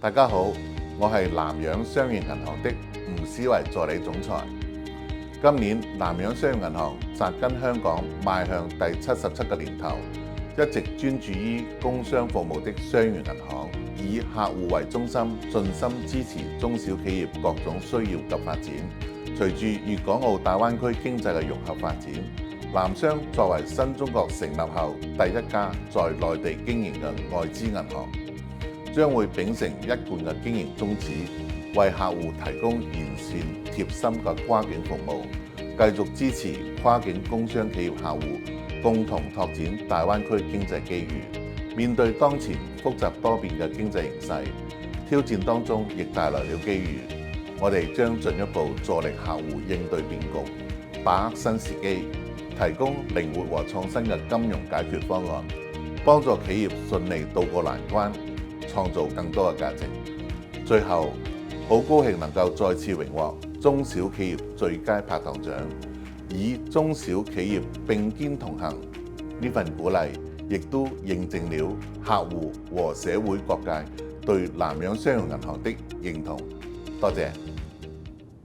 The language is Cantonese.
大家好，我係南洋商業銀行的吳思維助理總裁。今年南洋商業銀行扎根香港，邁向第77個年頭，一直專注於工商服務的商業銀行，以客戶為中心，盡心支持中小企業各種需要及發展。隨住粵港澳大灣區經濟嘅融合發展，南商作為新中國成立後第一家在內地經營嘅外資銀行，將會秉承一貫嘅經營宗旨，為客戶提供完善貼心嘅跨境服務，繼續支持跨境工商企業客戶共同拓展大灣區經濟機遇。面對當前複雜多變嘅經濟形勢，挑戰當中亦帶來了機遇。我哋將進一步助力客戶應對變局，把握新時機，提供靈活和創新嘅金融解決方案，幫助企業順利渡過難關，創造更多嘅價值。最後，好高興能夠再次榮獲中小企業最佳拍檔獎，以中小企業並肩同行呢份鼓勵，亦都認證了客戶和社會各界對南洋商業銀行的認同。多謝。